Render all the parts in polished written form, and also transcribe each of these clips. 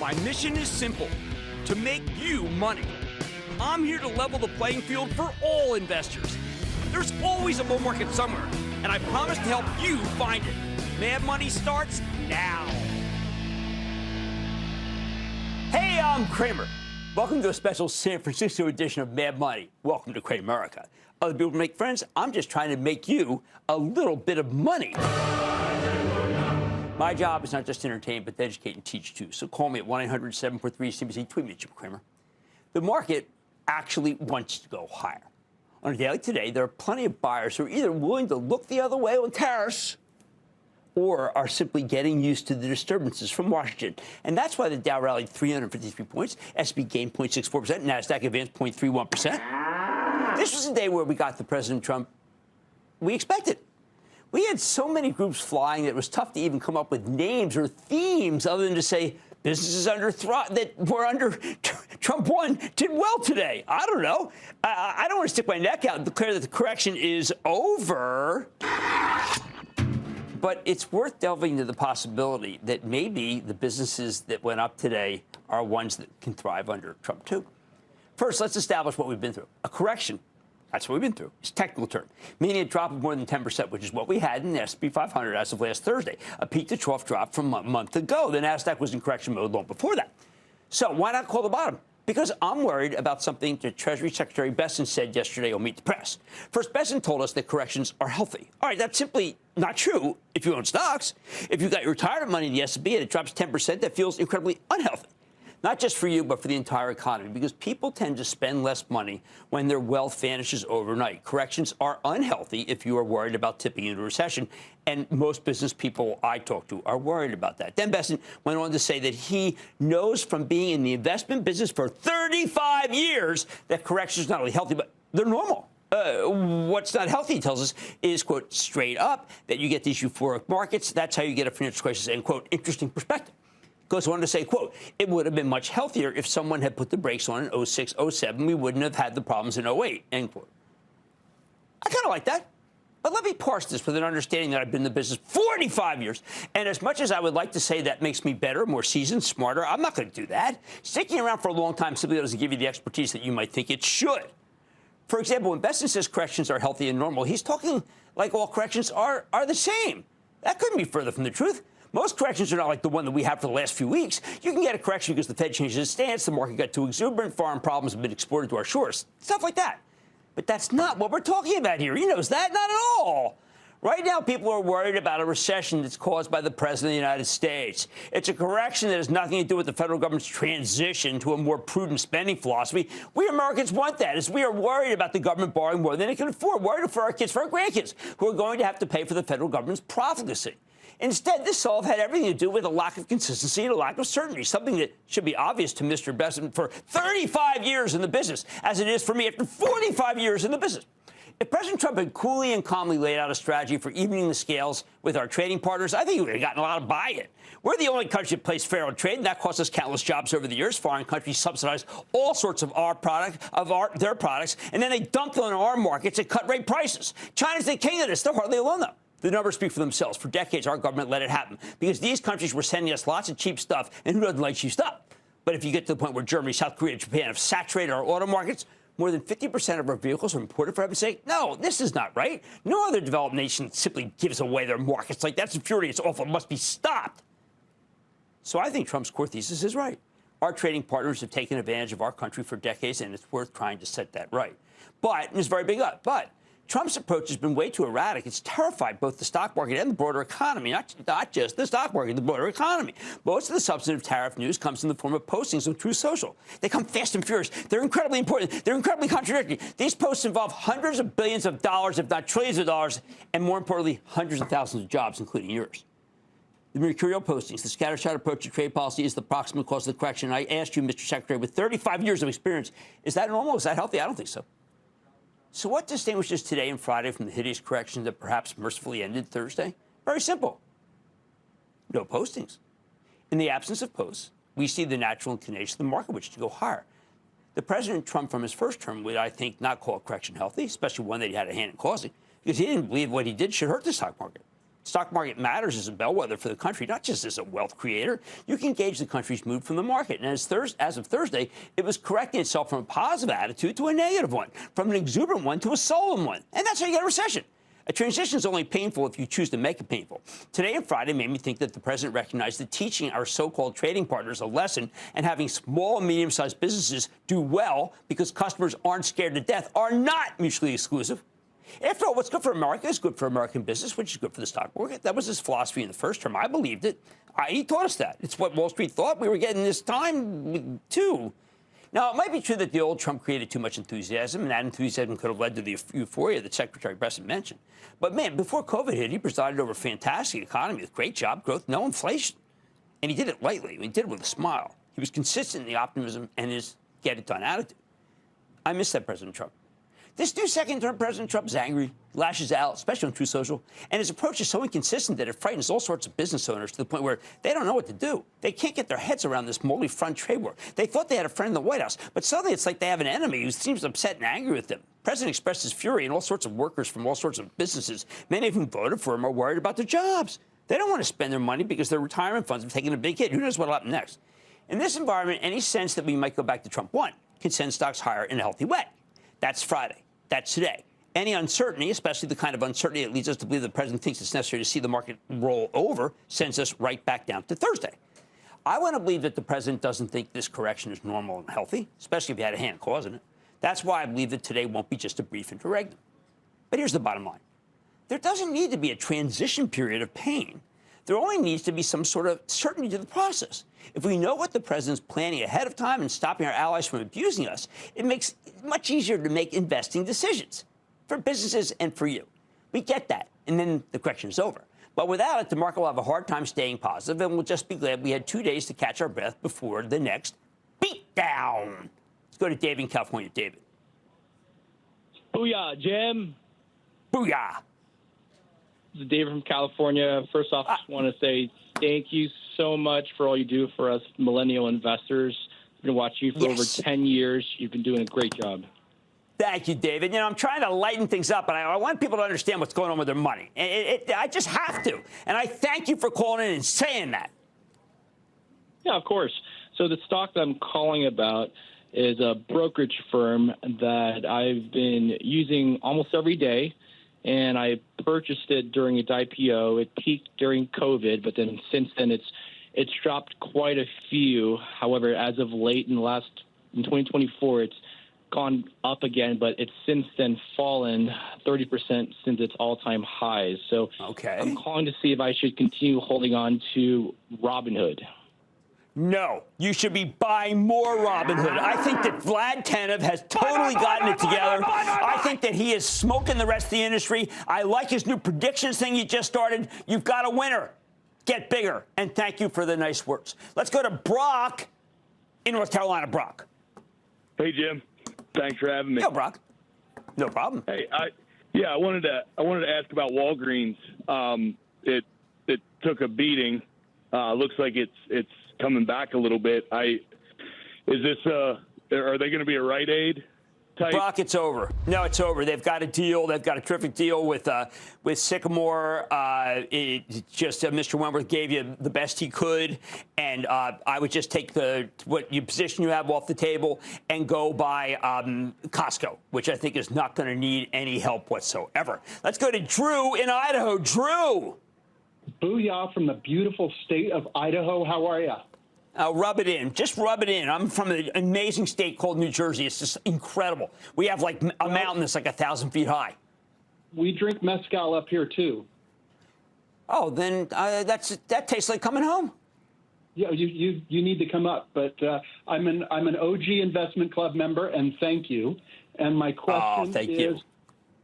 My mission is simple, to make you money. I'm here to level the playing field for all investors. There's always a bull market somewhere, and I promise to help you find it. Mad Money starts now. Hey, I'm Cramer. Welcome to a special San Francisco edition of Mad Money. Welcome to Cramerica. Other people make friends. I'm just trying to make you a little bit of money. My job is not just to entertain, but to educate and teach, too. So call me at 1-800-743-CNBC. Tweet me at Jim Cramer. The market actually wants to go higher. On a daily today, there are plenty of buyers who are either willing to look the other way on tariffs or are simply getting used to the disturbances from Washington. And that's why the Dow rallied 353 points, S&P gained 0.64%, NASDAQ advanced 0.31%. This was a day where we got the President Trump we expected. We had so many groups flying that it was tough to even come up with names or themes other than to say businesses that were under Trump 1 did well today. I don't know. I don't want to stick my neck out and declare that the correction is over. But it's worth delving into the possibility that maybe the businesses that went up today are ones that can thrive under Trump, too. First, let's establish what we've been through. A correction. That's what we've been through. It's a technical term, meaning a drop of more than 10%, which is what we had in the S&P 500 as of last Thursday, a peak-to-trough drop from a month ago. The NASDAQ was in correction mode long before that. So why not call the bottom? Because I'm worried about something that Treasury Secretary Bessent said yesterday on Meet the Press. First, Bessent told us that corrections are healthy. All right, that's simply not true if you own stocks. If you've got your retirement money in the S&P and it drops 10%, that feels incredibly unhealthy. Not just for you, but for the entire economy, because people tend to spend less money when their wealth vanishes overnight. Corrections are unhealthy if you are worried about tipping into a recession, and most business people I talk to are worried about that. Then Bessent went on to say that he knows from being in the investment business for 35 years that corrections are not only healthy, but they're normal. What's not healthy, he tells us, is, quote, straight up, that you get these euphoric markets. That's how you get a financial crisis, and, quote, interesting perspective. Goes on to say, quote, it would have been much healthier if someone had put the brakes on in 06, 07. We wouldn't have had the problems in 08, end quote. I kind of like that. But let me parse this with an understanding that I've been in the business 45 years. And as much as I would like to say that makes me better, more seasoned, smarter, I'm not going to do that. Sticking around for a long time simply doesn't give you the expertise that you might think it should. For example, when Bessent says corrections are healthy and normal, he's talking like all corrections are the same. That couldn't be further from the truth. Most corrections are not like the one that we had for the last few weeks. You can get a correction because the Fed changed its stance, the market got too exuberant, foreign problems have been exported to our shores, stuff like that. But that's not what we're talking about here. He knows that, not at all. Right now, people are worried about a recession that's caused by the President of the United States. It's a correction that has nothing to do with the federal government's transition to a more prudent spending philosophy. We Americans want that, as we are worried about the government borrowing more than it can afford, worried for our kids, for our grandkids, who are going to have to pay for the federal government's profligacy. Instead, this solve had everything to do with a lack of consistency and a lack of certainty, something that should be obvious to Mr. Bessent for 35 years in the business, as it is for me after 45 years in the business. If President Trump had coolly and calmly laid out a strategy for evening the scales with our trading partners, I think he would have gotten a lot of buy-in. We're the only country that plays fair on trade, and that cost us countless jobs over the years. Foreign countries subsidize all sorts of their products, and then they dump them on our markets at cut-rate prices. China's the king of this. They're hardly alone, though. The numbers speak for themselves. For decades, our government let it happen because these countries were sending us lots of cheap stuff, and who doesn't like cheap stuff? But if you get to the point where Germany, South Korea, and Japan have saturated our auto markets, more than 50% of our vehicles are imported, for heaven's sake. No, this is not right. No other developed nation simply gives away their markets like that. That's infuriating. It's awful. It must be stopped. So I think Trump's core thesis is right. Our trading partners have taken advantage of our country for decades, and it's worth trying to set that right. But, and it's a very big but, Trump's approach has been way too erratic. It's terrified both the stock market and the broader economy, not just the stock market, the broader economy. Most of the substantive tariff news comes in the form of postings on Truth Social. They come fast and furious. They're incredibly important. They're incredibly contradictory. These posts involve hundreds of billions of dollars, if not trillions of dollars, and more importantly, hundreds of thousands of jobs, including yours. The mercurial postings, the scattershot approach to trade policy is the proximate cause of the correction. I asked you, Mr. Secretary, with 35 years of experience, is that normal? Is that healthy? I don't think so. So what distinguishes today and Friday from the hideous correction that perhaps mercifully ended Thursday? Very simple. No postings. In the absence of posts, we see the natural inclination of the market, which is to go higher. The President Trump from his first term would, I think, not call a correction healthy, especially one that he had a hand in causing, because he didn't believe what he did should hurt the stock market. Stock market matters as a bellwether for the country, not just as a wealth creator. You can gauge the country's mood from the market. And as of Thursday, it was correcting itself from a positive attitude to a negative one, from an exuberant one to a sullen one. And that's how you get a recession. A transition is only painful if you choose to make it painful. Today and Friday made me think that the president recognized that teaching our so-called trading partners a lesson and having small and medium-sized businesses do well because customers aren't scared to death are not mutually exclusive. After all, what's good for America is good for American business, which is good for the stock market. That was his philosophy in the first term. I believed it. He taught us that. It's what Wall Street thought we were getting this time, too. Now, it might be true that the old Trump created too much enthusiasm, and that enthusiasm could have led to the euphoria that Secretary Bessent mentioned. But, man, before COVID hit, he presided over a fantastic economy with great job growth, no inflation. And he did it lightly. He did it with a smile. He was consistent in the optimism and his get-it-done attitude. I miss that President Trump. This new second-term President Trump is angry, lashes out, especially on Truth Social, and his approach is so inconsistent that it frightens all sorts of business owners to the point where they don't know what to do. They can't get their heads around this multi-front trade war. They thought they had a friend in the White House, but suddenly it's like they have an enemy who seems upset and angry with them. The president expressed his fury, and all sorts of workers from all sorts of businesses, many of whom voted for him, are worried about their jobs. They don't want to spend their money because their retirement funds have taken a big hit. Who knows what will happen next? In this environment, any sense that we might go back to Trump 1 can send stocks higher in a healthy way. That's Friday. That's today. Any uncertainty, especially the kind of uncertainty that leads us to believe the president thinks it's necessary to see the market roll over, sends us right back down to Thursday. I want to believe that the president doesn't think this correction is normal and healthy, especially if he had a hand causing it. That's why I believe that today won't be just a brief interregnum. But here's the bottom line. There doesn't need to be a transition period of pain. There only needs to be some sort of certainty to the process. If we know what the president's planning ahead of time and stopping our allies from abusing us, it makes it much easier to make investing decisions for businesses and for you. We get that, and then the correction is over. But without it, the market will have a hard time staying positive, and we'll just be glad we had 2 days to catch our breath before the next beatdown. Let's go to David in California. David. Booyah, Jim. Booyah. This is David from California. First off, I just want to say thank you so much for all you do for us millennial investors. I've been watching you for over 10 years. You've been doing a great job. Thank you, David. You know, I'm trying to lighten things up, and I want people to understand what's going on with their money. I just have to. And I thank you for calling in and saying that. Yeah, of course. So the stock that I'm calling about is a brokerage firm that I've been using almost every day. And I purchased it during its IPO. It peaked during COVID, but then since then it's dropped quite a few. However, as of late in 2024, it's gone up again, but it's since then fallen 30% since its all-time highs. So I'm calling to see if I should continue holding on to Robinhood. No, you should be buying more Robinhood. I think that Vlad Tenev has totally gotten it together. I think that he is smoking the rest of the industry. I like his new predictions thing he just started. You've got a winner. Get bigger. And thank you for the nice words. Let's go to Brock in North Carolina. Brock. Hey, Jim. Thanks for having me. No, Brock. No problem. Hey, I wanted to ask about Walgreens. It took a beating. Looks like it's coming back a little bit. Are they going to be a Rite Aid type? Brock, it's over. No, it's over. They've got a deal. They've got a terrific deal with Sycamore. Mr. Wentworth gave you the best he could, and I would just take what position you have off the table and go buy Costco, which I think is not going to need any help whatsoever. Let's go to Drew in Idaho. Drew. Booyah from the beautiful state of Idaho. How are you? Rub it in. Just rub it in. I'm from an amazing state called New Jersey. It's just incredible. We have like a mountain that's like 1,000 feet high. We drink mezcal up here, too. Oh, then that tastes like coming home. Yeah, you need to come up. But I'm an OG Investment Club member, and thank you. And my question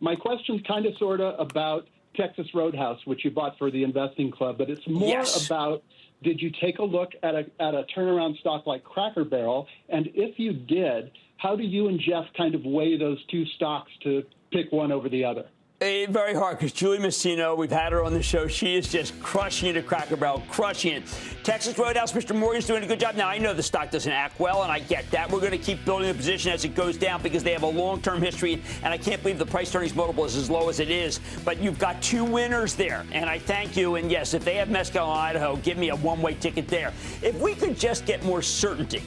my question's kind of sort of about Texas Roadhouse, which you bought for the Investing Club, but it's more about, did you take a look at a turnaround stock like Cracker Barrel? And if you did, how do you and Jeff kind of weigh those two stocks to pick one over the other? Very hard, because Julie Messino, we've had her on the show. She is just crushing it at Cracker Barrel, crushing it. Texas Roadhouse, Mr. Morgan's doing a good job. Now, I know the stock doesn't act well, and I get that. We're going to keep building the position as it goes down because they have a long-term history, and I can't believe the price-earnings multiple is as low as it is. But you've got two winners there, and I thank you. And, yes, if they have Mescal in Idaho, give me a one-way ticket there. If we could just get more certainty.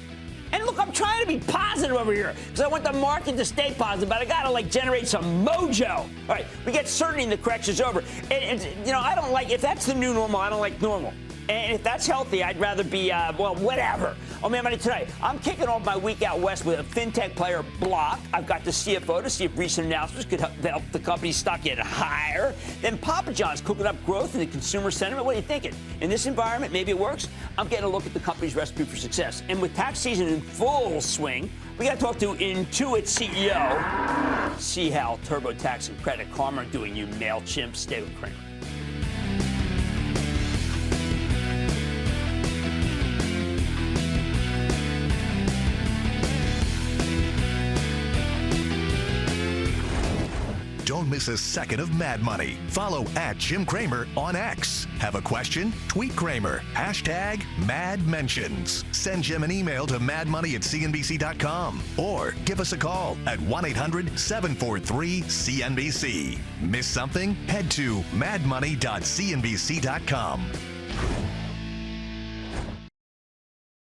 And look, I'm trying to be positive over here because I want the market to stay positive, but I got to, generate some mojo. All right, we get certainty the correction's over. And, I don't like, if that's the new normal, I don't like normal. And if that's healthy, I'd rather be, whatever. Oh, man, Money tonight, I'm kicking off my week out west with a fintech player, Block. I've got the CFO to see if recent announcements could help the company's stock get higher. Then Papa John's cooking up growth in the consumer sentiment. What are you thinking? In this environment, maybe it works. I'm getting a look at the company's recipe for success. And with tax season in full swing, we got to talk to Intuit CEO. See how TurboTax and Credit Karma are doing, you MailChimp. Stay with Cramer. Don't miss a second of Mad Money. Follow @Jim Cramer on X. Have a question? Tweet Cramer. #MadMentions. Send Jim an email to madmoney@cnbc.com or give us a call at 1-800-743-CNBC. Miss something? Head to madmoney.cnbc.com.